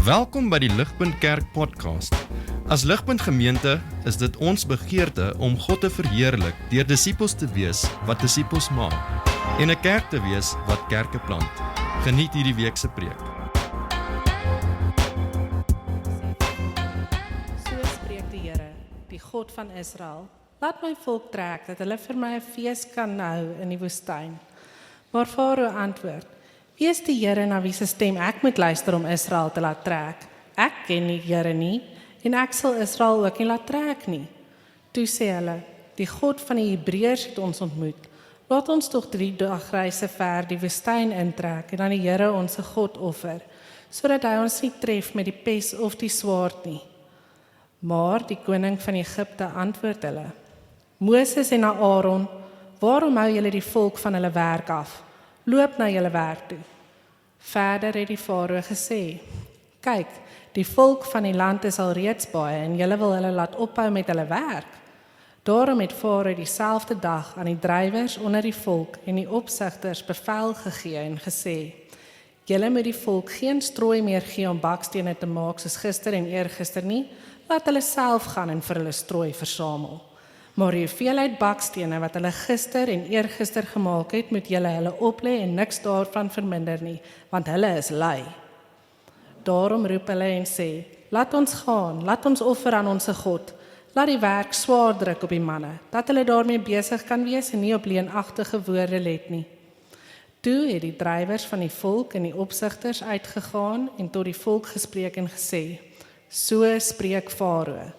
Welkom by die Ligpunt Kerk podcast. As Ligpunt Gemeente is dit ons begeerte om God te verheerlik deur disippels te wees wat disippels maak en 'n kerk te wees wat kerke plant. Geniet hierdie week se preek. So spreek die Here, die God van Israel. Laat my volk trek, dat hulle vir my 'n fees kan hou in die woestyn. Maar Farao antwoord: Wie is die Here na wie se stem ek moet luister om Israel te laat trek? Ek ken nie die Here nie, en ek sal Israel ook nie laat trek nie. Toe sê hulle: Die God van die Hebreërs het ons ontmoet. Laat ons tog 3 dagreise ver die woestyn intrek en aan die Here ons God offer, sodat hy ons nie tref met die pes of die swaard nie. Maar die koning van Egipte antwoord hulle: Moses en Aaron, waarom hou julle die volk van hulle werk af? Loop na julle werk toe. Verder het die Farao gesê: Kyk, die volk van die land is al reeds baie en julle wil hulle laat ophou met hulle werk. Daarom het Farao dieselfde dag aan die drywers onder die volk en die opsigters bevel gegee en gesê: Julle moet die volk geen strooi meer gee om bakstene te maak soos gister en eergister nie, laat hulle self gaan en vir hulle strooi versamel. Maar die hoeveelheid bakstene wat hulle gister en eergister gemaak het, moet julle hulle oplê en niks daarvan verminder nie, want hulle is lui. Daarom roep hulle en sê: Laat ons gaan, laat ons offer aan ons God. Laat die werk swaar druk op die manne, dat hulle daarmee besig kan wees en nie op leenagtige woorde let nie. Toe het die drywers van die volk en die opsigters uitgegaan en tot die volk gespreek en gesê: So spreek Farao: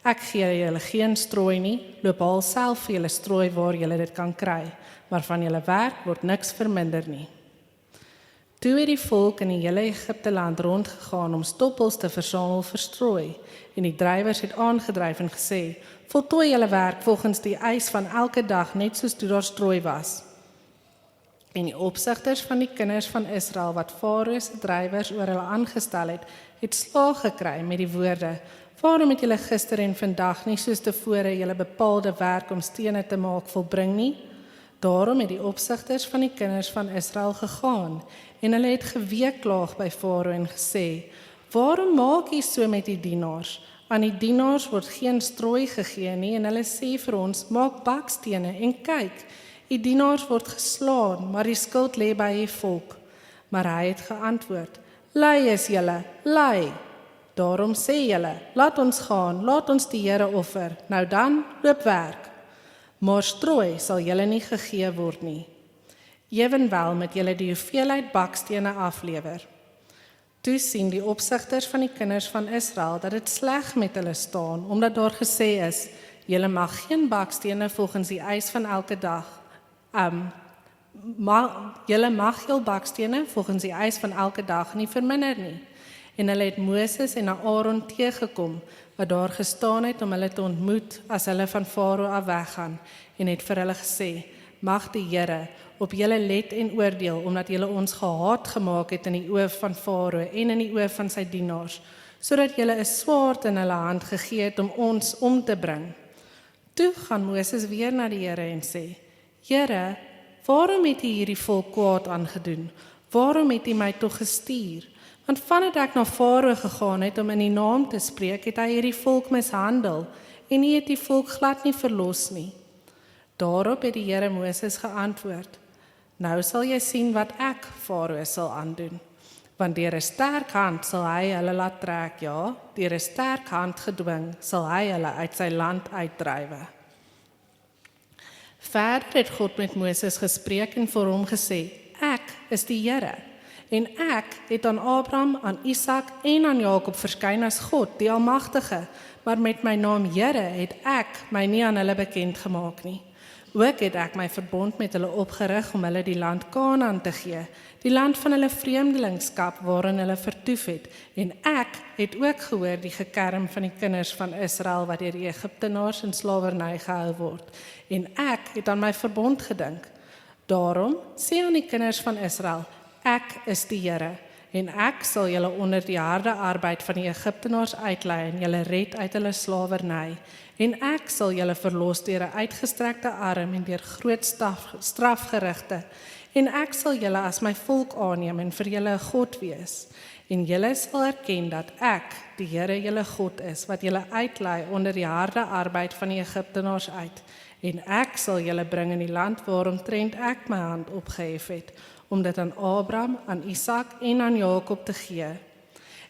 Ek gee julle geen strooi nie, loop haal self vir julle strooi waar julle dit kan kry, maar van julle werk word niks verminder nie. Toe het die volk in die hele Egipte land rondgegaan om stoppels te versamel vir strooi, en die drywers het aangedryf en gesê: Voltooi julle werk volgens die eis van elke dag, net soos toe daar strooi was. En die opsigters van die kinders van Israel, wat Farao se drywers oor hulle aangestel het slaag gekry met die woorde: Waarom het julle gister en vandag nie soos tevore julle bepaalde werk om stene te maak volbring nie? Daarom het die opsigters van die kinders van Israel gegaan, en hulle het geweeklaag by Farao en gesê: Waarom maak jy so met die dienaars? Aan die dienaars word geen strooi gegee nie, en hulle sê vir ons: Maak bakstene, en kyk, die dienaars word geslaan, maar die skuld lê by die volk. Maar hy het geantwoord: Lui is julle, lui. Daarom sê julle: Laat ons gaan, laat ons die Here offer. Nou dan, loop werk. Maar strooi sal julle nie gegee word nie. Ewenwel moet julle die hoeveelheid bakstene aflewer. Toe sien die opsigters van die kinders van Israel dat dit sleg met hulle staan, omdat daar gesê is: Julle mag geen bakstene volgens die eis van elke dag. Julle mag jul bakstene volgens die eis van elke dag nie verminder nie. En hulle het Moses en Aaron teëgekom, wat daar gestaan het om hulle te ontmoet as hulle van Farao af weggaan, en het vir hulle gesê: Mag die Here op julle let en oordeel, omdat julle ons gehaat gemaak het in die oë van Farao en in die oë van sy dienaars, sodat julle 'n swaard in hulle hand gegee het om ons om te bring. Toe gaan Moses weer na die Here en sê: Here, waarom het U hierdie volk kwaad aangedoen? Waarom het U my tog gestuur? Want vandat ek na Farao gegaan het om in die naam te spreek, het hy hierdie volk mishandel, en U het die volk glad nie verlos nie. Daarop het die Here Moses geantwoord: Nou sal jy sien wat ek Farao sal aandoen. Want deur 'n sterk hand sal hy hulle laat trek, ja, deur 'n sterk hand gedwing sal hy hulle uit sy land uitdrywe. Verder het God met Moses gespreek en vir hom gesê: Ek is die Here. En ek het aan Abraham, aan Isak en aan Jakob verskyn as God, die Almagtige, maar met my naam Here het ek my nie aan hulle bekend gemaak nie. Ook het ek my verbond met hulle opgerig om hulle die land Kanaan te gee, die land van hulle vreemdelingskap waarin hulle vertoef het, en ek het ook gehoor die gekerm van die kinders van Israel wat deur die Egiptenaars in slawerny gehou word, en ek het aan my verbond gedink. Daarom sê aan die kinders van Israel: Ek is die Here, en ek sal julle onder die harde arbeid van die Egiptenaars uitlei en julle red uit hulle slawerny. En ek sal julle verlos deur 'n uitgestrekte arm en deur groot strafgerigte. En ek sal julle as my volk aanneem en vir julle 'n God wees. En julle sal erken dat ek, die Here julle God is, wat julle uitlei onder die harde arbeid van die Egiptenaars uit. En ek sal julle bring in die land waaromtrent ek my hand opgehef het, om dit aan Abraham, aan Isak en aan Jakob te gee.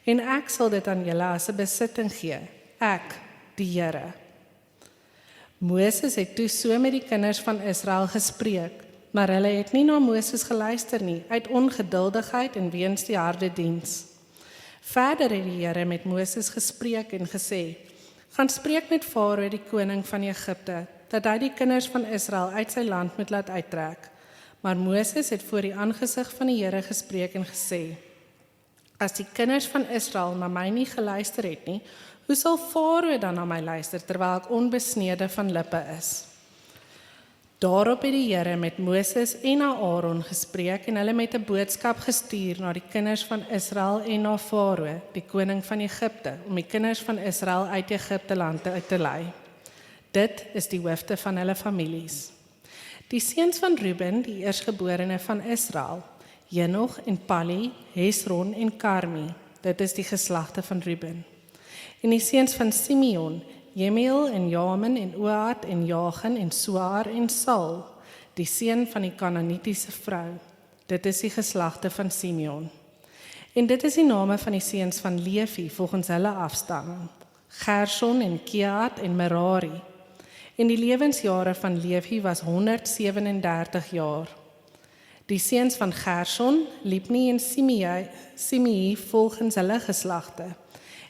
En ek sal dit aan julle as 'n besitting gee, ek, die Here. Moses het toe so met die kinders van Israel gespreek, maar hulle het nie na Moses geluister nie, uit ongeduldigheid en weens die harde diens. Verder het die Here met Moses gespreek en gesê, gaan spreek met Farao die koning van Egipte, dat hy die kinders van Israel uit sy land moet laat uittrek. Maar Moses het voor die aangesig van die Here gespreek en gesê, as die kinders van Israel na my nie geluister het nie, hoe sal Farao dan na my luister, terwyl ek onbesnede van lippe is? Daarop het die Here met Moses en na Aaron gespreek en hulle met 'n boodskap gestuur na die kinders van Israel en na Farao, die koning van Egipte, om die kinders van Israel uit Egipte land uit te lei. Dit is die hoofde van hulle families. Die seuns van Ruben, die eersgeborene van Israel, Henoch en Palli, Hesron en Karmi, dit is die geslagte van Ruben. En die seuns van Simeon, Jemiel en Jamin en Ohad en Jachin en Soar en Sal, die seun van die Kanaanitiese vrou, dit is die geslagte van Simeon. En dit is die name van die seuns van Levi volgens hulle afstamming, Gerson en Kehat en Merari. En die lewensjare van Levi was 137 jaar. Die seuns van Gerson, Libni en Simei volgens hulle geslagte.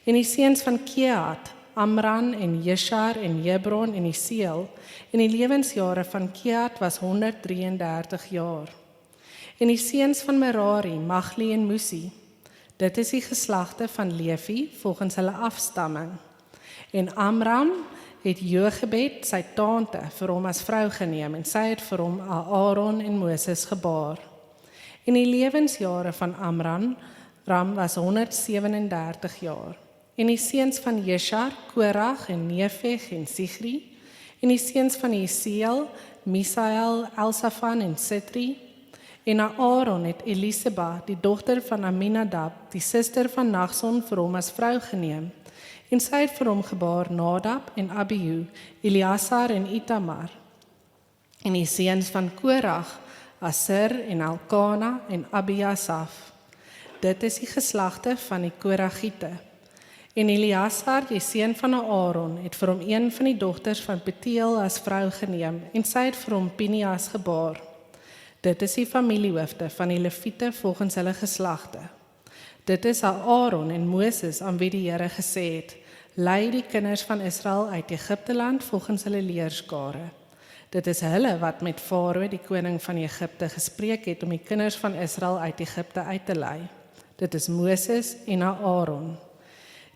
En die seuns van Kehat, Amran en Jeshar en Hebron en Isiel. En die lewensjare van Kehat was 133 jaar. En die seuns van Merari, Magli en Musi. Dit is die geslagte van Levi volgens hulle afstamming. En Amram het Jochebed, sy tante, vir hom as vrou geneem en sy het vir hom Aaron en Moses gebaar. En die lewensjare van Amram was 137 jaar. En die seuns van Jeshar, Korach en Nefeg en Sigri. En die seuns van Isiel, Misael, Elsafan en Sitri. En na Aaron het Eliseba, die dogter van Aminadab, die suster van Nachson, vir hom as vrou geneem. En sy het vir hom gebaar Nadab en Abihu, Eleazar en Itamar. En die seuns van Korach, Asir en Elkana en Abiasaf. Dit is die geslagte van die Koragiete. En Eleazar, die seun van Aaron, het vir hom een van die dogters van Betiel as vrou geneem, en sy het vir hom Pinias gebaar. Dit is die familiehoofde van die Lewiete volgens hulle geslagte. Dit is Aaron en Moses aan wie die Here gesê het, lei die kinders van Israel uit Egipte land volgens hulle leerskare. Dit is hulle wat met Farao, die koning van Egipte, gespreek het om die kinders van Israel uit Egipte uit te lei. Dit is Moses en Aaron.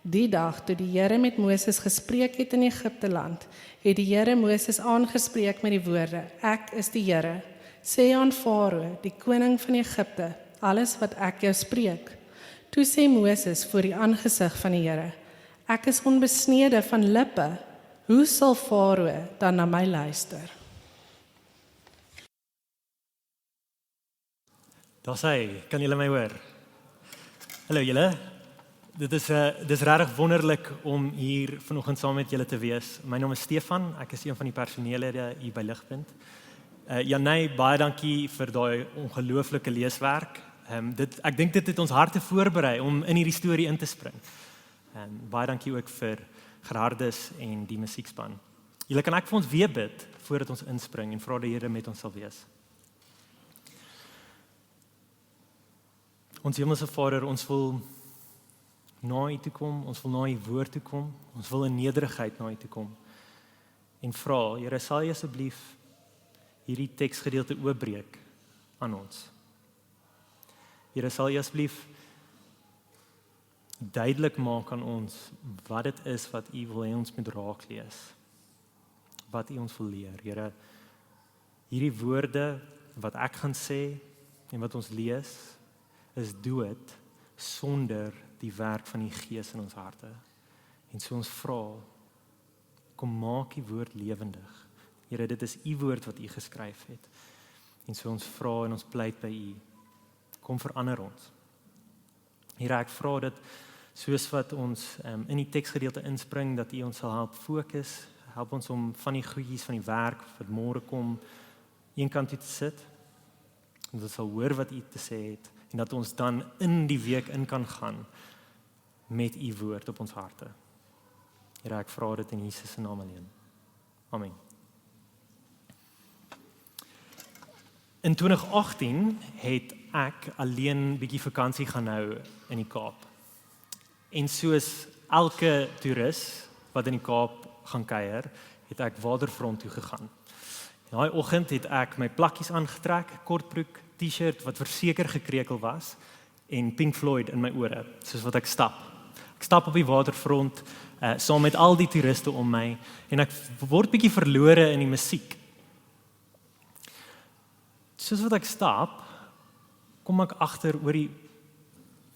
Die dag toe die Here met Moses gespreek het in Egipte land, het die Here Moses aangespreek met die woorde, ek is die Here. Sê aan Farao, die koning van Egipte, alles wat ek jou spreek. Toe sê Moses voor die aangesig van die Here, ek is onbesnede van lippe, hoe sal Farao dan na my luister? Daar's hy, kan julle my hoor? Hallo julle, dis regtig wonderlik om hier vanoggend saam met julle te wees. My naam is Stefan, ek is een van die personeellede hier by Ligpunt. Janey, baie dankie vir daai ongelooflike leeswerk. Ek dink dit het ons harte voorberei om in hierdie storie in te spring. Baie dankie ook vir Gerardus en die musiekspan. Julle kan ek vir ons weer bid voordat ons inspring en vra die Here met ons sal wees. Ons Hemelse Vader, ons wil na U toe kom, ons wil na U woord toe kom, ons wil in nederigheid na U toe kom en vra, Here, sal U asseblief hierdie teksgedeelte oopbreek aan ons. Here, sal U asseblief duidelik maak aan ons wat dit is wat U wil hê ons moet raak lees. Wat U ons wil leer. Here, hierdie woorde wat ek gaan sê en wat ons lees, is dood sonder die werk van die Gees in ons harte. En so ons vra, kom maak die woord lewendig. Here, dit is U woord wat U geskryf het. En so ons vra en ons pleit by U. Kom verander ons. Here, ek vra dat soos wat ons in die teksgedeelte inspring, dat U ons sal help fokus, help ons om van die goedjies van die werk wat môre kom, een kant toe te sit, en dat ons sal hoor wat U te sê het, en dat ons dan in die week in kan gaan met U woord op ons harte. Here, ek vra dit in Jesus se naam alleen. Amen. In 2018 het ek alleen bietjie vakansie gaan hou in die Kaap. En soos elke toerist wat in die Kaap gaan kuier, het ek waterfront toe gegaan. En daai oggend het ek my plakkies aangetrek, kortbroek, T-shirt wat verseker gekrekel was en Pink Floyd in my ore, soos wat ek stap. Ek stap op die waterfront saam met al die toeriste om my en ek word bietjie verlore in die musiek. Soos wat ek stap, kom ek agter oor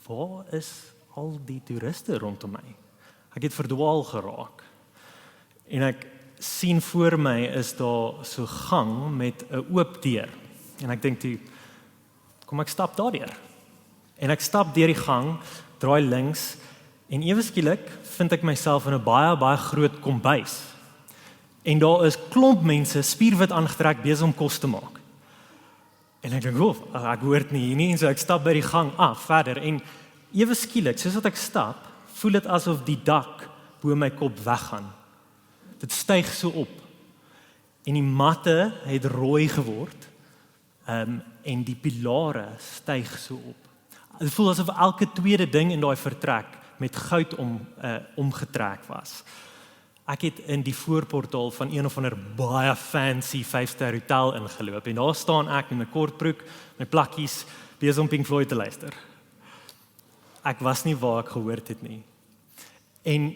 waar is al die toeriste rondom my? Ek het verdwaal geraak. En ek sien voor my is daar so gang met 'n oop deur. En ek dink toe, kom ek stap daardeur. En ek stap deur die gang, draai links en ewe skielik vind ek myself in 'n baie groot kombuis. En daar is klomp mense spierwit aangetrek besig om kos te maak. En ek dink, ek hoort nie hier nie, en so ek stap by die gang af verder en ewe skielik, soos wat ek stap, voel dit asof die dak bo my kop weggaan. Dit styg so op. En die matte het rooi geword. En die pilare styg so op. Dit voel asof elke tweede ding in daai vertrek met goud omgetrek was. Ek het in die voorportaal van een of ander baie fancy 5-ster hotel ingeloop en daar staan ek met my kortbroek, my plakkies, besig om Pink Floyd te luister. Ek was nie waar ek gehoord het nie. En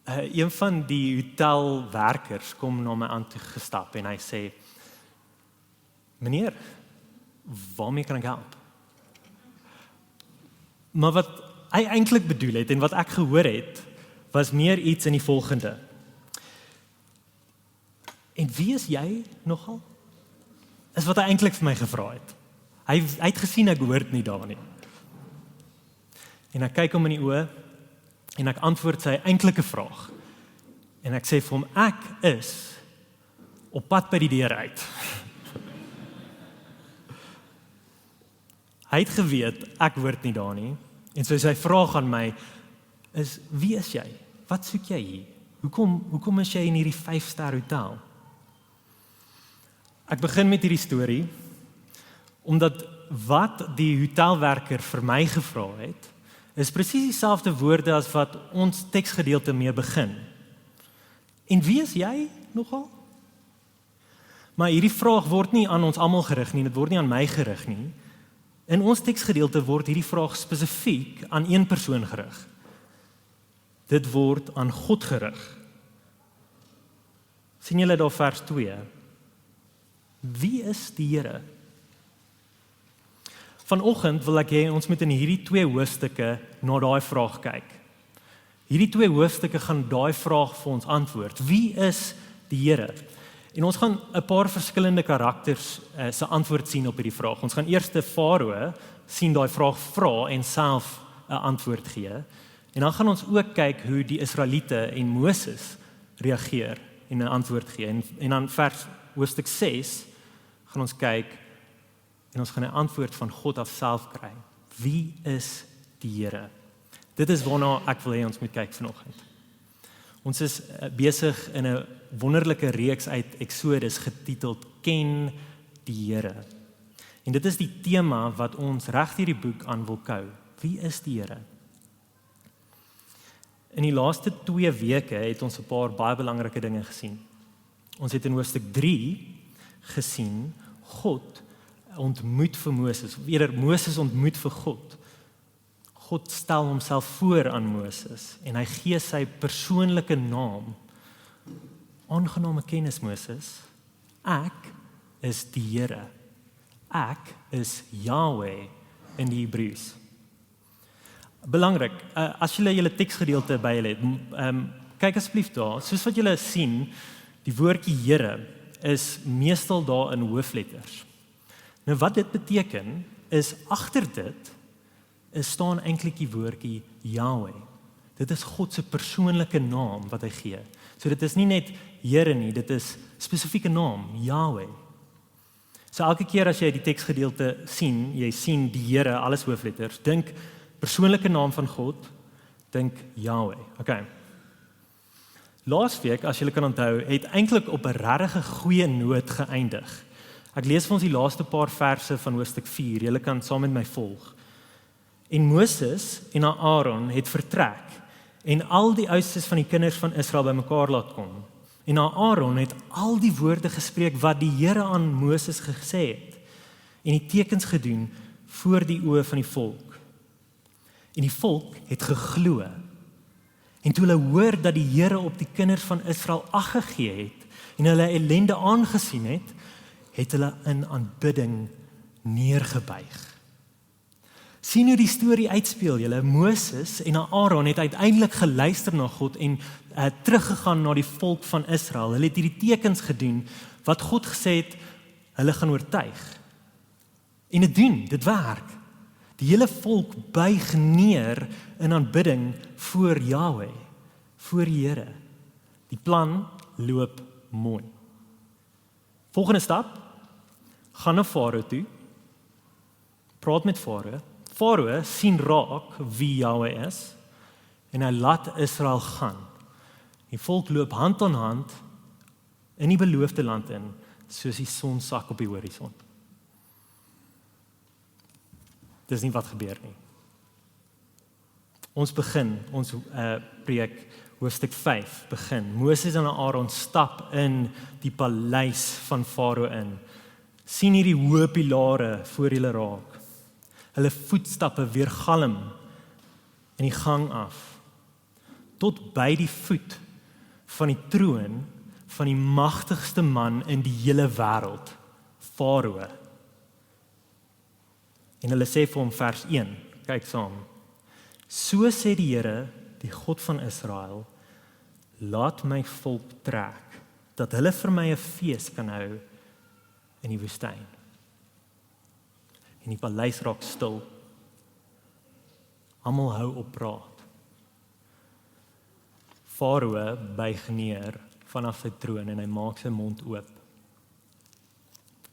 een van die hotelwerkers kom na my aan toe gestap en hy sê, meneer, waarmee kan ek help? Maar wat hy eintlik bedoel het en wat ek gehoor het, was meer iets in die volgende. En wie is jy nogal? Is wat hy eintlik vir my gevra het. Hy het gesien ek hoort nie daar nie. En ek kyk hom in die oë en ek antwoord sy eintlike vraag. En ek sê vir hom, ek is op pad by die deur uit. Hy het geweet, ek hoort nie daar nie. En so sy vraag aan my is, wie is jy? Wat soek jy hier? Hoekom is jy in hierdie 5-ster hotel? Ek begin met hierdie storie, omdat wat die hotelwerker vir my gevra het, is presies dieselfde woorde as wat ons teksgedeelte mee begin. En wie is jy nogal? Maar hierdie vraag word nie aan ons almal gerig nie, dit word nie aan my gerig nie. In ons teksgedeelte word hierdie vraag spesifiek aan een persoon gerig. Dit word aan God gerig. Sien julle daar vers 2? Wie is die Here? Vanoggend wil ek hê ons moet in hierdie 2 hoofstukke na daai vraag kyk. Hierdie 2 hoofstukke gaan daai vraag vir ons antwoord. Wie is die Here? En ons gaan 'n paar verskillende karakters se antwoord sien op hierdie vraag. Ons gaan eers te Farao sien daai vraag vra en self 'n antwoord gee. En dan gaan ons ook kyk hoe die Israeliete en Moses reageer en 'n antwoord gee. En dan hoofstuk 6 gaan ons kyk en ons gaan 'n antwoord van God af self kry. Wie is die Here? Dit is waarna ek wil hê ons moet kyk vanoggend. Ons is besig in 'n wonderlike reeks uit Exodus getiteld Ken die Here. En dit is die tema wat ons reg deur die boek aan wil kou. Wie is die Here? In die laaste 2 weke het ons 'n paar baie belangrike dinge gesien. Ons het in hoofstuk 3 gesien God ontmoet vir Moses, of eerder Moses ontmoet vir God. God stel homself voor aan Moses en hy gee sy persoonlike naam. Aangename kennis Moses. Ek is die Here. Ek is Yahweh in die Hebreëus. Belangrik, as julle julle teksgedeelte by julle het, kyk asseblief daar, soos wat julle sien, die woordjie Here is meestal daar in hoofletters. Nou wat dit beteken, is agter dit, staan eintlik die woordjie Yahweh. Dit is God se persoonlike naam wat hy gee. So dit is nie net Here nie, dit is spesifieke naam, Yahweh. So elke keer as jy die teksgedeelte sien, jy sien die Here, alles hoofletters, dink persoonlike naam van God, dink Yahweh. Okay. Laasweek, as julle kan onthou, het eintlik op 'n regtig goeie noot geëindig. Ek lees vir ons die laaste paar verse van hoofstuk 4. Julle kan saam met my volg. En Moses en Aaron het vertrek en al die oudste van die kinders van Israel bymekaar laat kom. En Aaron het al die woorde gespreek wat die Here aan Moses gesê het en die tekens gedoen voor die oë van die volk. En die volk het geglo. En toe hulle hoor dat die Here op die kinders van Israel ag gegee het en hulle ellende aangesien het, het hulle in aanbidding neergebuig. Sien hoe die storie uitspeel julle. Moses en Aaron het uiteindelik geluister na God en teruggegaan na die volk van Israel. Hulle het hierdie tekens gedoen wat God gesê het, hulle gaan oortuig. En dit werk. Die hele volk buig neer in aanbidding voor Yahweh, voor die Here. Die plan loop mooi. Volgende stap, gaan na Farao toe, praat met Farao. Farao sien raak wie Yahweh is en hy laat Israel gaan. Die volk loop hand aan hand in die beloofde land in, soos die son sak op die horison. Dis nie wat gebeur nie. Ons preek, hoofstuk 5 begin. Moses en Aaron stap in die paleis van Farao in. Sien hierdie hoë pilare voor hulle raak. Hulle voetstappe weergalm in die gang af, tot by die voet van die troon van die magtigste man in die hele wêreld, Farao. En hulle sê vir hom vers 1, kyk saam. So sê die Here, die God van Israel, laat my volk trek, dat hulle vir my 'n fees kan hou in die woestyn. En die paleis raak stil. Almal hou op praat. Farao buig neer vanaf sy troon en hy maak sy mond oop.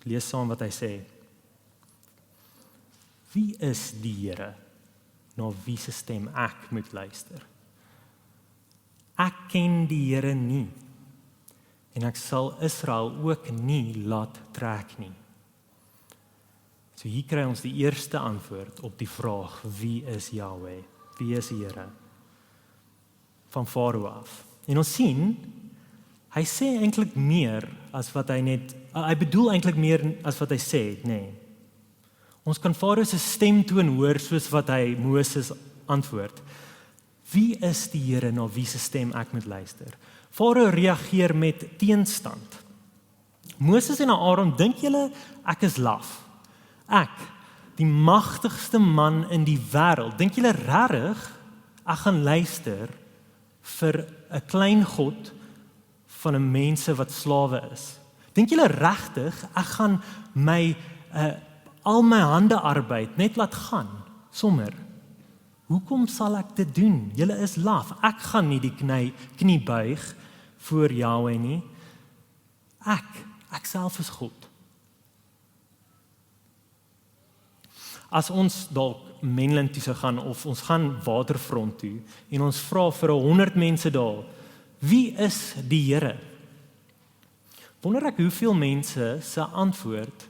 Lees saam wat hy sê. Wie is die Here, na wie se stem ek moet luister? Ek ken die Here nie, en ek sal Israel ook nie laat trek nie. So hier kry ons die eerste antwoord op die vraag, wie is Yahweh? Wie is die Here? Van Farao af. En ons sien, hy sê eintlik meer as wat hy bedoel eintlik meer as wat hy sê, nee. Ons kan Farao se stemtoon hoor soos wat hy Moses antwoord. Wie is die Here, na wie se stem ek moet luister? Farao reageer met teenstand. Moses en Aaron, dink julle ek is laf? Ek, die magtigste man in die wêreld, dink julle regtig ek gaan luister vir 'n klein god van 'n mense wat slawe is? Dink julle regtig ek gaan al my hande arbeid net laat gaan sommer? Hoekom sal ek dit doen? Julle is laf. Ek gaan nie die knie buig voor Yahweh nie. Ek self is God. As ons dalk Menlyn toe sou gaan of ons gaan Waterfront toe en ons vra vir 100 mense daar, wie is die Here? Wonder ek hoeveel mense se antwoord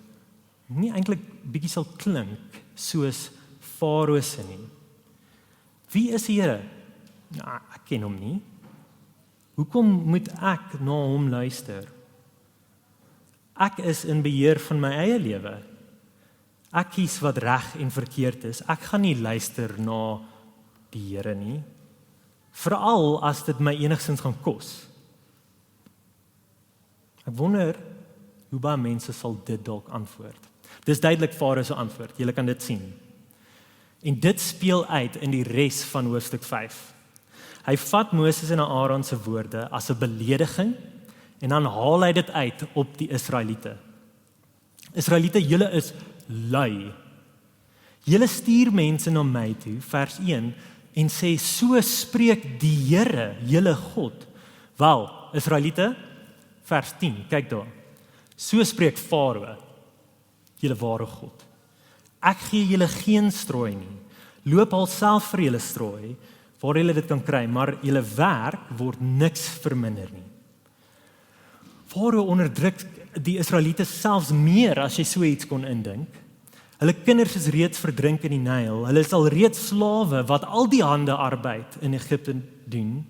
nie eintlik bietjie sal klink soos Farao se nie. Wie is die Here? Nou, ek ken hom nie. Hoekom moet ek na hom luister? Ek is in beheer van my eie lewe. Ek kies wat reg en verkeerd is. Ek gaan nie luister na die Here nie. Veral as dit my enigstens gaan kos. Ek wonder hoe baie mense sal dit dalk antwoord. Dis duidelik Farao se antwoord. Julle kan dit sien. En dit speel uit in die res van hoofstuk 5. Hy vat Moses en Aaron se woorde as 'n belediging en dan haal hy dit uit op die Israeliete. Israeliete, julle is lui. Julle stuur mense na my toe, vers 1, en sê, so spreek die Here, julle God. Wel, Israeliete, vers 10, kyk daar. So spreek Farao, julle ware God. Ek gee julle geen strooi nie. Loop alself vir julle strooi, waar julle dit kan kry, maar julle werk word niks verminder nie. Farao onderdruk die Israeliete selfs meer as jy so iets kon indink. Hulle kinders is reeds verdrink in die Nyl. Hulle is al reeds slawe wat al die hande arbeid in Egipte doen.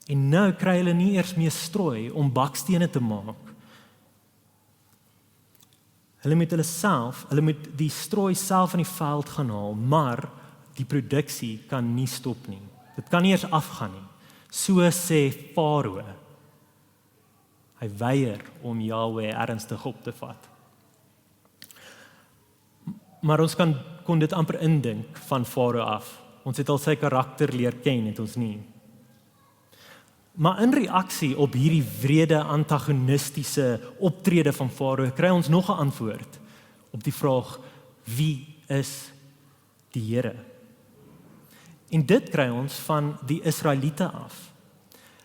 En nou kry hulle nie eers meer strooi om bakstene te maak. Hulle moet die strooi self in die veld gaan haal, maar die produksie kan nie stop nie. Dit kan nie eers afgaan nie. So sê Farao. Hy weier om Jahweh ernstig op te vat. Maar ons kon dit amper indink van Farao af. Ons het al sy karakter leer ken, het ons nie. Maar in reaksie op hierdie wrede antagonistiese optrede van Farao, kry ons nog 'n antwoord op die vraag, wie is die Here? En dit kry ons van die Israeliete af.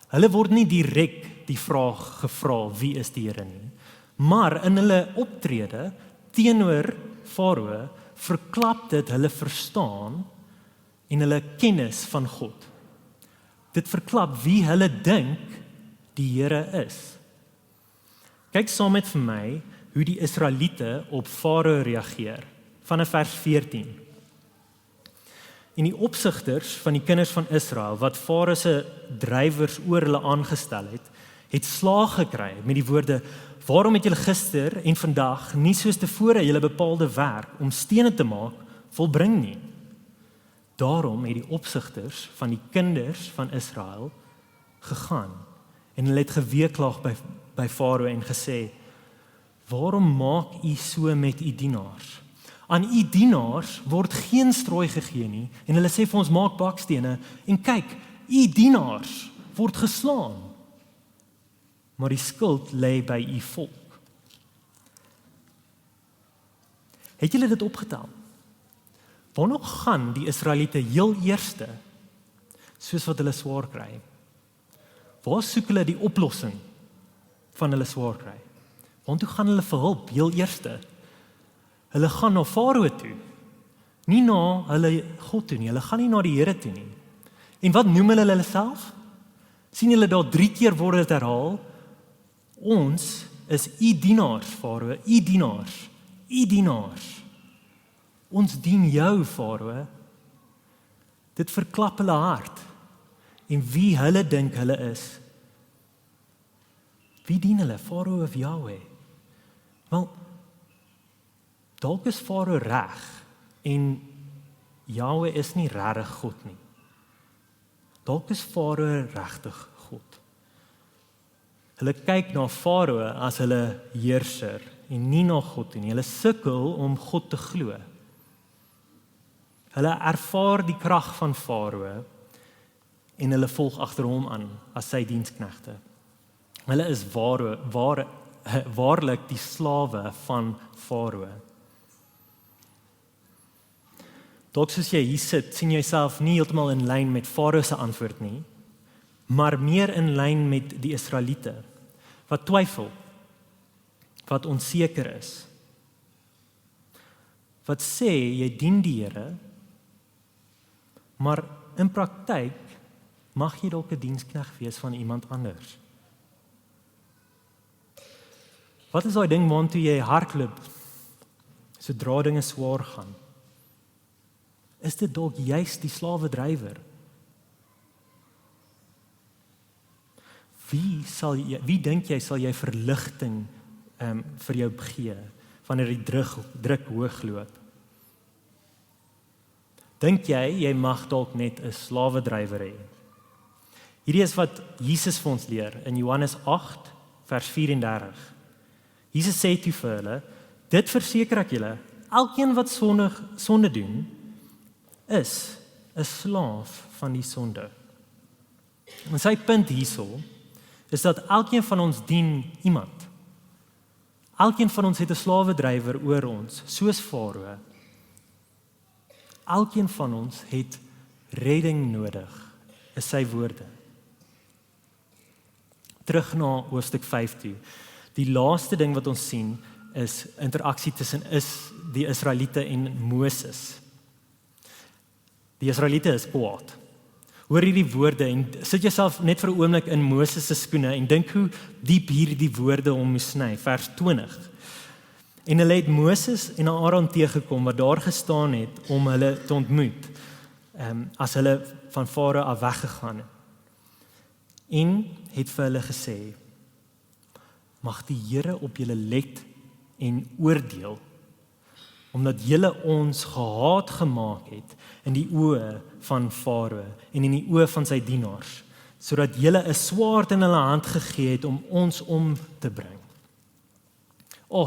Hulle word nie direk die vraag gevra, wie is die Here nie, maar in hulle optrede teenoor Farao verklap dit hulle verstaan en hulle kennis van God. Dit verklap wie hulle dink die Here is. Kyk saam met vir my hoe die Israeliete op Farao reageer, vanaf vers 14. En die opsigters van die kinders van Israel, wat Farao se drywers oor hulle aangestel het slaag gekry met die woorde, waarom het julle gister en vandag nie soos tevore julle bepaalde werk om stene te maak volbring nie? Daarom het die opsigters van die kinders van Israel gegaan en hulle het geweeklaag by Farao en gesê, waarom maak u so met u dienaars? Aan u dienaars word geen strooi gegee nie en hulle sê vir ons maak bakstene en kyk, u dienaars word geslaan. Maar die skuld lê by u volk. Het julle dit opgetel? Waarna gaan die Israeliete heel eerste, soos wat hulle swaar kry? Waar soek hulle die oplossing van hulle swaar kry? Waartoe gaan hulle vir hulp heel eerste? Hulle gaan na Farao toe, nie na hulle God toe nie, hulle gaan nie na die Here toe nie. En wat noem hulle self? Sien julle daar 3 keer word dit herhaal? Ons is u dienaars, Farao, u dienaars, u dienaars. Ons dien jou, Farao. Dit verklap hulle hart en wie hulle dink hulle is. Wie dien hulle, Farao of Jahweh? Wel, dalk is Farao reg en Jahweh is nie regtig God nie. Dalk is Farao regtig God. Hulle kyk na Farao as hulle heerser en nie na God nie. Hulle sukkel om God te glo. Hulle ervaar die krag van Farao en hulle volg agter hom aan as sy diensknegte. Hulle is waarlik die slawe van Farao. Dalk soos jy hier sit, sien jy jouself nie heeltemal in lyn met Farao se antwoord nie, maar meer in lyn met die Israeliete, wat twyfel, wat onseker is, wat sê jy dien die Here, maar in praktyk mag jy dalk 'n dienskneg wees van iemand anders. Wat is daai ding waartoe jy hardloop sodra dinge swaar gaan? Is dit dalk juist die slawedrywer? Wie dink jy sal jy verligting vir jou gee wanneer die druk hoog loop? Dink jy mag dalk net 'n slawedrywer hê? Hierdie is wat Jesus vir ons leer in Johannes 8 vers 34. Jesus sê toe vir hulle, dit verseker ek julle, elkeen wat sonde doen, is 'n slaaf van die sonde. En sy punt hierso is dat elkeen van ons dien iemand. Elkeen van ons het 'n slawedrywer oor ons, soos Farao. Elkeen van ons het redding nodig, is sy woorde. Terug na hoofstuk 5 toe. Die laaste ding wat ons sien is interaksie tussen die Israeliete en Moses. Die Israeliete is kwaad. Hoor hierdie woorde en sit jouself net vir 'n oomblik in Moses se skoene en dink hoe diep hierdie woorde hom moes sny. Vers 20. En hulle het Moses en Aaron teëgekom wat daar gestaan het om hulle te ontmoet, as hulle van Farao af weggegaan het. En het vir hulle gesê: mag die Here op julle let en oordeel, omdat julle ons gehaat gemaak het in die oë van Farao en in die oë van sy dienaars, sodat julle 'n swaard in hulle hand gegee het om ons om te bring.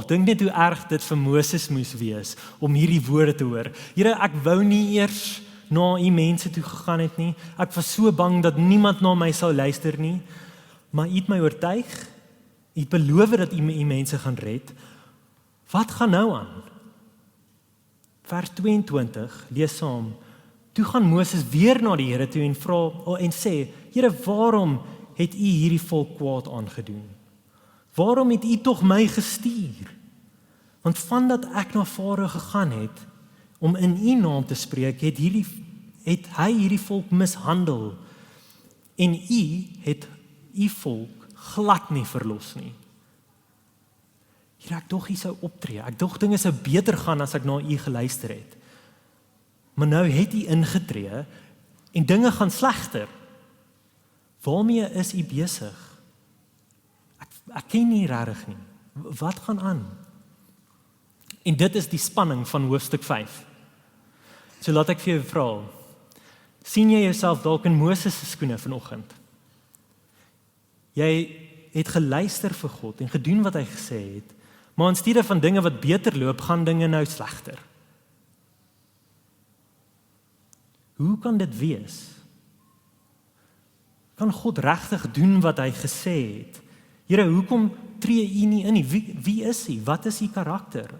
Dink net hoe erg dit vir Moses moes wees om hierdie woorde te hoor. Here, ek wou nie eers na u mense toe gegaan het nie. Ek was so bang dat niemand na my sou luister nie, maar u het my oortuig. U het beloof dat u mense gaan red. Wat gaan nou aan? Vers 22, lees saam. Toe gaan Moses weer na die Here toe en vra en sê: Here, waarom het u hierdie volk kwaad aangedoen? Waarom het u tog my gestuur? Want vandat ek na Farao gegaan het om in u naam te spreek, het hy hierdie volk mishandel en u het u volk glad nie verlos nie. Here, ek dog u sou optree. Ek dog dinge sou beter gaan as ek na u geluister het. Maar nou het u ingetree en dinge gaan slegter. Waarmee is u besig? Ek ken nie regtig nie. Wat gaan aan? En dit is die spanning van hoofstuk 5. So laat ek vir jou vra, sien jy jouself dalk in Moses se skoene vanoggend? Jy het geluister vir God en gedoen wat hy gesê het, maar in steede van dinge wat beter loop, gaan dinge nou slegter. Hoe kan dit wees? Kan God regtig doen wat hy gesê het? Here, hoekom tree u nie in nie? Wie is u? Wat is u karakter?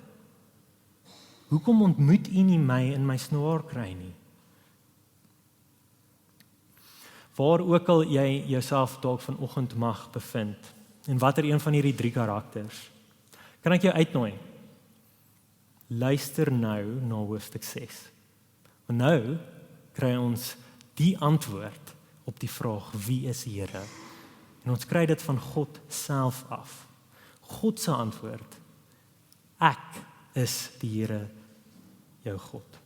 Hoekom ontmoet u nie my in my snaar kry nie? Waar ook al jy jouself dalk vanoggend mag bevind, en watter een van hierdie 3 karakters, kan ek jou uitnooi. Luister nou na hoofstuk 6. Want nou kry ons die antwoord op die vraag: wie is die Here? En ons kry dit van God self af. God se antwoord: ek is die Here, jou God.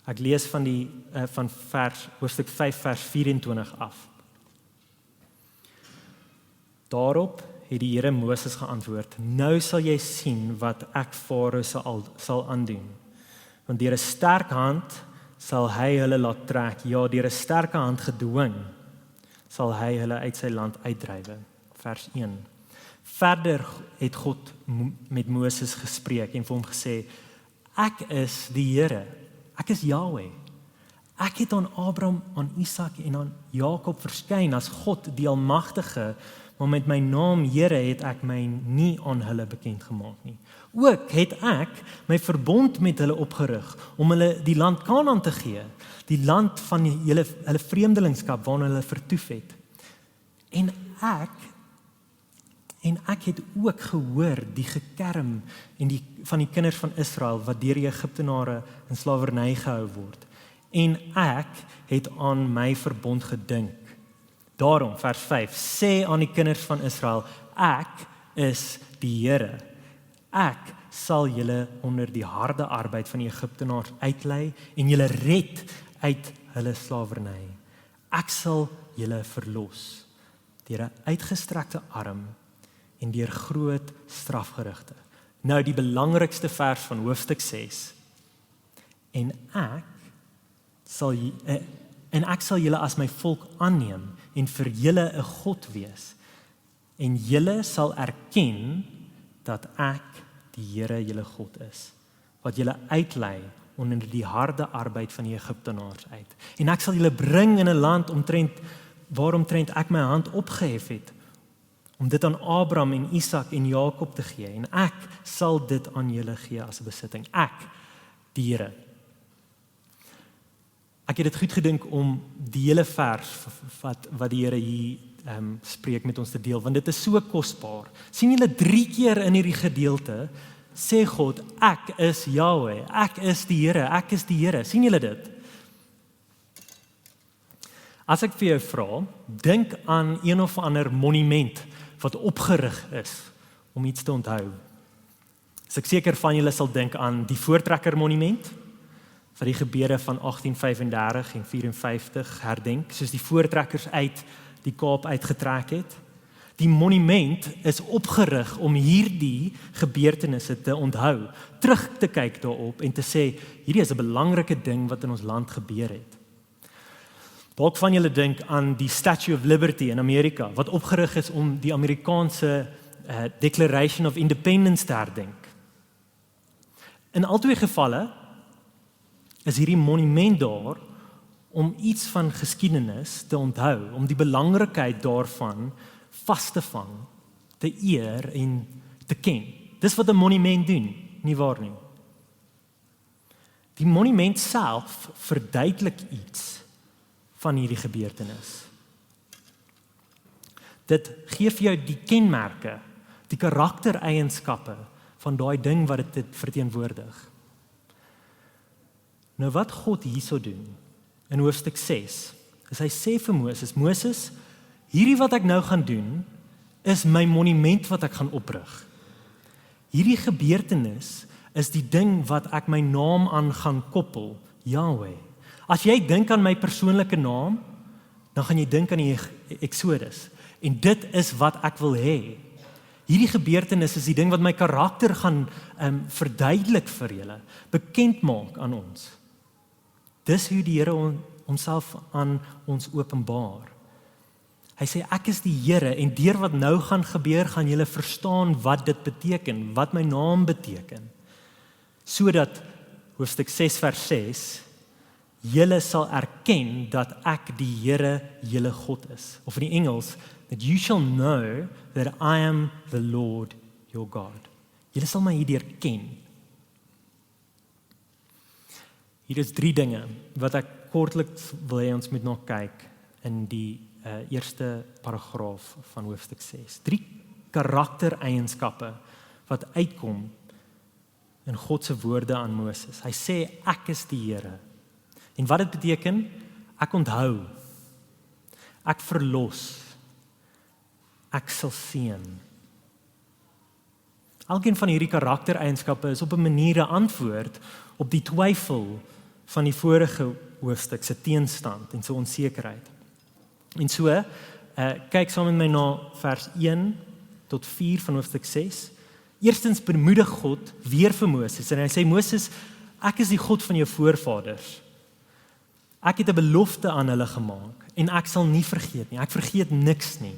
Ek lees van hoofstuk 5 vers 24 af. Daarop het die Here Moses geantwoord: nou sal jy sien wat ek Farao sal aandoen. Want deur 'n sterk hand sal hy hulle laat trek, ja, deur 'n sterke hand gedwing sal hy hulle uit sy land uitdrywe. Vers 1. Verder het God met Moses gespreek en vir hom gesê: ek is die Here, ek is Yahweh. Ek het aan Abraham, aan Isak en aan Jakob verskyn as God die Almagtige, maar met my naam Here het ek my nie aan hulle bekend gemaak nie. Ook het ek my verbond met hulle opgerig om hulle die land Kanaan te gee, die land van hulle vreemdelingskap waarin hulle vertoef het. En ek het ook gehoor die gekerm van die kinders van Israel wat deur die Egiptenare in slawerny gehou word. En ek het aan my verbond gedink. Daarom, vers 5, sê aan die kinders van Israel: ek is die Here. Ek sal julle onder die harde arbeid van die Egiptenaars uitlei en julle red uit hulle slawerny. Ek sal julle verlos deur 'n uitgestrekte arm en deur groot strafgerigte. Nou die belangrikste vers van hoofstuk 6. En ek sal julle as my volk aanneem en vir julle 'n God wees. En julle sal erken dat ek die Here julle God is, wat julle uitlei onder die harde arbeid van die Egiptenaars uit. En ek sal julle bring in 'n land waaromtrent ek my hand opgehef het, om dit aan Abraham en Isak en Jakob te gee, en ek sal dit aan julle gee as 'n besitting. Ek, die Here. Ek het dit goed gedink om die hele vers wat die Here hier spreek met ons te deel, want dit is so kosbaar. Sien julle 3 keer in hierdie gedeelte, sê God, ek is Yahweh, ek is die Here, ek is die Here. Sien julle dit? As ek vir jou vra, dink aan een of ander monument wat opgerig is om iets te onthou. As ek seker van julle sal dink aan die Voortrekker Monument, wat die gebeure van 1835 en 54 herdenk, soos die voortrekkers uit die Kaap uitgetrek het. Die monument is opgerig om hierdie gebeurtenisse te onthou, terug te kyk daarop en te sê, hierdie is 'n belangrike ding wat in ons land gebeur het. Dalk van julle dink aan die Statue of Liberty in Amerika, wat opgerig is om die Amerikaanse Declaration of Independence te herdenk. In albei gevalle is hierdie monument daar om iets van geskiedenis te onthou, om die belangrikheid daarvan vas te vang, te eer en te ken. Dis wat 'n monument doen, nie waar nie? Die monument self verduidelik iets van hierdie gebeurtenis. Dit gee vir jou die kenmerke, die karaktereienskappe van daai ding wat dit verteenwoordig. Nou wat God hierso doen in hoofstuk 6, is hy sê vir Moses, hierdie wat ek nou gaan doen, is my monument wat ek gaan oprig. Hierdie gebeurtenis is die ding wat ek my naam aan gaan koppel, Yahweh. As jy dink aan my persoonlike naam, dan gaan jy dink aan die Exodus. En dit is wat ek wil hê. Hierdie gebeurtenis is die ding wat my karakter gaan verduidelik vir julle, bekend maak aan ons. Dis hoe die Here homself aan ons openbaar. Hy sê, ek is die Here, en deur wat nou gaan gebeur, gaan julle verstaan wat dit beteken, wat my naam beteken. Sodat, hoofstuk 6 vers 6, julle sal erken dat ek die Here, julle God is. Of in die Engels, that you shall know that I am the Lord your God. Julle sal my hierdeur ken. Hier is 3 dinge wat ek kortliks wil hê ons moet nog kyk in die eerste paragraaf van hoofstuk 6. 3 karaktereienskappe wat uitkom in God se woorde aan Moses. Hy sê, ek is die Here. En wat dit beteken? Ek onthou, ek verlos, ek sal seën. Elkeen van hierdie karaktereienskappe is op 'n manier 'n antwoord op die twyfel van die vorige hoofstuk se teenstand en sy onsekerheid. En so, kyk saam met my na vers 1 tot 4 van hoofstuk 6. Eerstens bemoedig God weer vir Moses en hy sê, Moses, ek is die God van jou voorvaders. Ek het 'n belofte aan hulle gemaak en ek sal nie vergeet nie. Ek vergeet niks nie.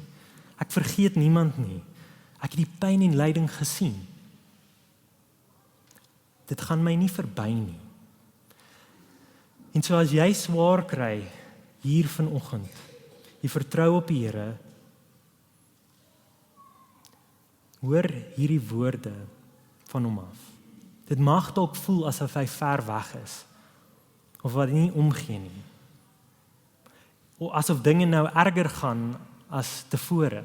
Ek vergeet niemand nie. Ek het die pyn en lyding gesien. Dit gaan my nie verby nie. En so as jy swaar kry hier vanoggend, jy vertrou op die Here, hoor hierdie woorde van hom af. Dit mag dalk voel asof hy ver weg is, of wat nie omgee nie. Of asof dinge nou erger gaan as tevore.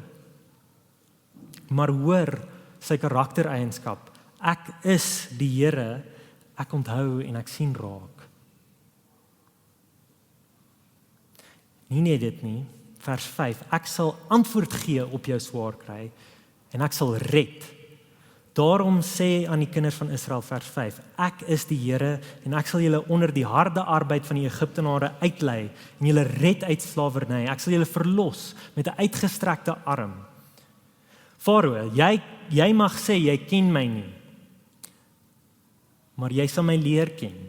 Maar hoor sy karaktereienskap. Ek is die Here, ek onthou en ek sien raak. Nie net dit nie, vers 5, ek sal antwoord gee op jou swaar kry en ek sal red. Daarom sê aan die kinders van Israel vers 5, ek is die Here en ek sal julle onder die harde arbeid van die Egiptenare uitlei en julle red uit slawerny. Ek sal julle verlos met 'n uitgestrekte arm. Farao, jy mag sê jy ken my nie, maar jy sal my leer ken.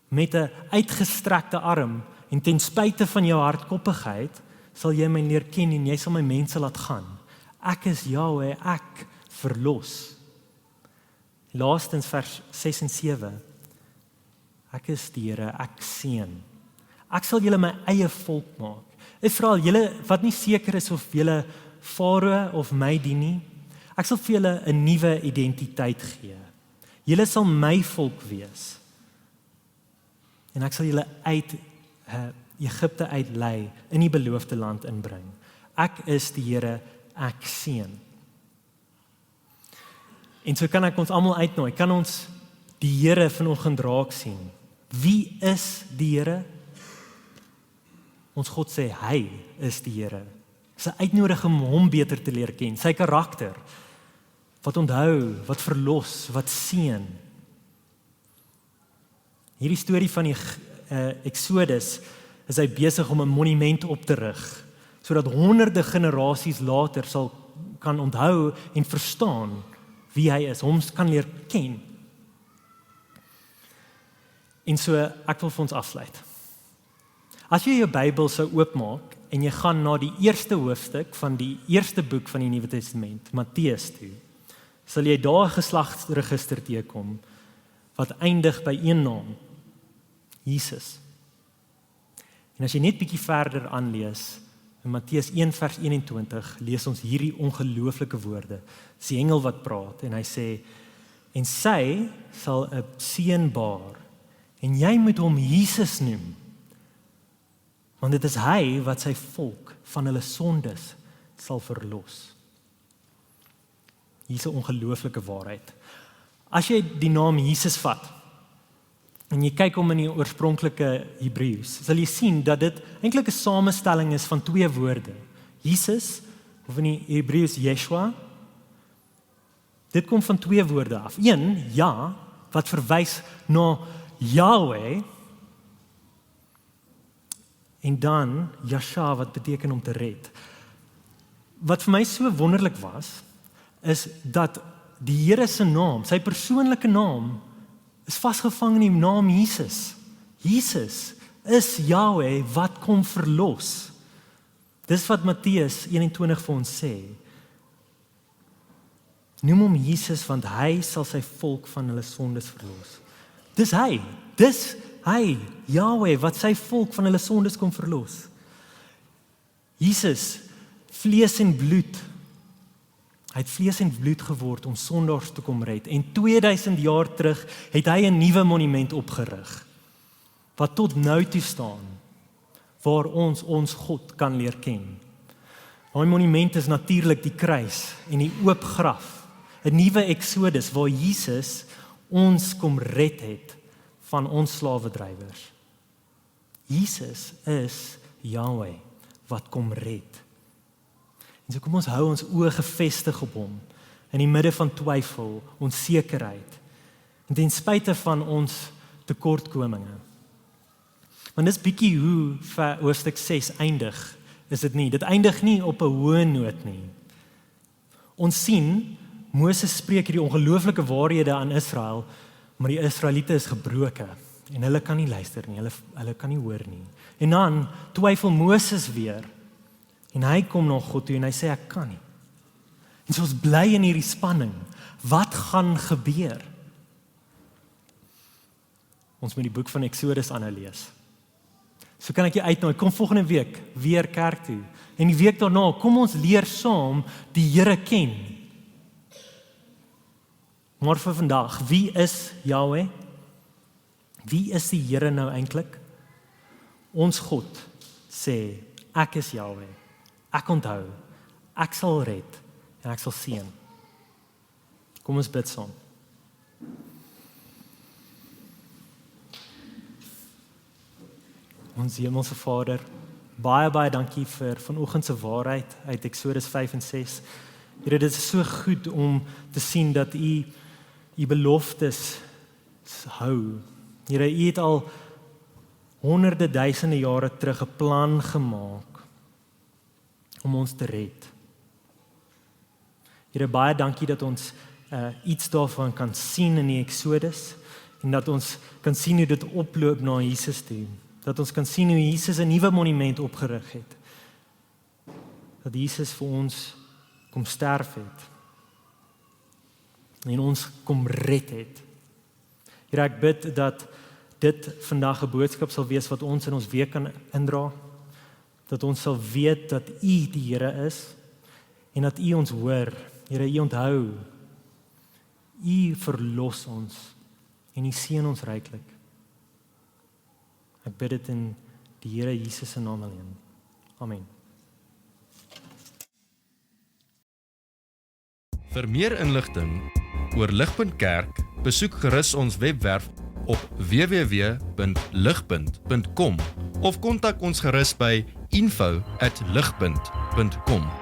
Met 'n uitgestrekte arm en ten spyte van jou hardkoppigheid sal jy my leer ken en jy sal my mense laat gaan. Ek is Yahweh, ek verlos. Laastens vers 6 en 7. Ek is die Here, ek seën. Ek sal julle my eie volk maak. Israel, julle wat nie seker is of julle Farao of my dien nie. Ek sal vir julle 'n nuwe identiteit gee. Julle sal my volk wees. En ek sal julle uit Egipte uitlei, in die beloofde land inbring. Ek is die Here, ek seën. En so kan ek ons almal uitnooi, kan ons die Here vanoggend raak sien. Wie is die Here? Ons God sê, hy is die Here. Dis 'n uitnodiging om hom beter te leer ken, sy karakter, wat onthou, wat verlos, wat seën. Hierdie storie van die Exodus, is hy besig om 'n monument op te rig, sodat honderde generasies later sal kan onthou en verstaan wie hy is, hom kan leer ken. En so, ek wil vir ons afsluit. As jy jou Bybel sou oopmaak en jy gaan na die eerste hoofstuk van die eerste boek van die Nuwe Testament, Matteus toe, sal jy daar 'n geslagsregister teekom wat eindig by een naam, Jesus. En as jy net bietjie verder aanlees, in Matteus 1 vers 21, lees ons hierdie ongelooflike woorde. Dis die engel wat praat en hy sê, en sy sal 'n seun baar, en jy moet hom Jesus noem, want dit is hy wat sy volk van hulle sondes sal verlos. Hier is 'n ongelooflike waarheid. As jy die naam Jesus vat, en jy kyk hom in die oorspronklike Hebreëus, sal jy sien dat dit eintlik 'n samestelling is van twee woorde. Jesus, of in die Hebreëus Yeshua, dit kom van twee woorde af. Een, ja, wat verwys na Yahweh, en dan Yasha, wat beteken om te red. Wat vir my so wonderlik was, is dat die Here se naam, sy persoonlike naam, is vasgevang in die naam Jesus. Jesus is Yahweh wat kom verlos. Dis wat Matteus 21 vir ons sê. Noem hom Jesus, want hy sal sy volk van hulle sondes verlos. Dis hy, Yahweh, wat sy volk van hulle sondes kom verlos. Jesus, vlees en bloed. Hy het vlees en bloed geword om sondaars te kom red. En 2000 jaar terug het hy 'n nuwe monument opgerig, wat tot nou toe staan, waar ons God kan leer ken. Daai monument is natuurlik die kruis en die oop graf, 'n nuwe Exodus waar Jesus ons kom red het van ons slawedrywers. Jesus is Yahweh wat kom red. En so kom ons hou ons oë gefestig op hom in die midde van twyfel, onsekerheid en ten spyte van ons tekortkominge. Want dis bietjie hoe hoofstuk 6 eindig, is dit nie? Dit eindig nie op 'n hoë noot nie. Ons sien Moses spreek hierdie ongelooflike waarhede aan Israel, maar die Israeliete is gebroke en hulle kan nie luister nie, hulle kan nie hoor nie. En dan twyfel Moses weer en hy kom na God toe en hy sê ek kan nie. En so ons bly in hierdie spanning. Wat gaan gebeur? Ons moet die boek van Exodus aanhou lees. So kan ek jou uitnooi, kom volgende week weer kerk toe. En die week daarna, kom ons leer saam die Here ken. Maar vir vandag, wie is Yahweh? Wie is die Here nou eintlik? Ons God sê, ek is Yahweh. Ek onthou, ek sal red en ek sal seën. Kom ons bid saam. Ons hemelse Vader, baie dankie vir vanoggend se waarheid uit Exodus 5 en 6. Here, dit is so goed om te sien dat U beloftes hou. Here, U het al honderde duisende jare terug 'n plan gemaak om ons te red. Here, baie dankie dat ons iets daarvan kan sien in die Exodus en dat ons kan sien hoe dit oploop na Jesus toe. Dat ons kan sien hoe Jesus 'n nuwe monument opgerig het. Dat Jesus vir ons kom sterf het. En ons kom red het. Here, ek bid dat dit vandag 'n boodskap sal wees wat ons in ons week kan indra. Dat ons sal weet dat U die Here is en dat U ons hoor. Here, U onthou, U verlos ons en U seën ons ryklik. Ek bid dit in die Here Jesus se naam alleen. Amen. Vir meer inligting oor Ligpunt Kerk, besoek gerus ons webwerf op www.ligpunt.com of kontak ons gerus by info@ligpunt.com.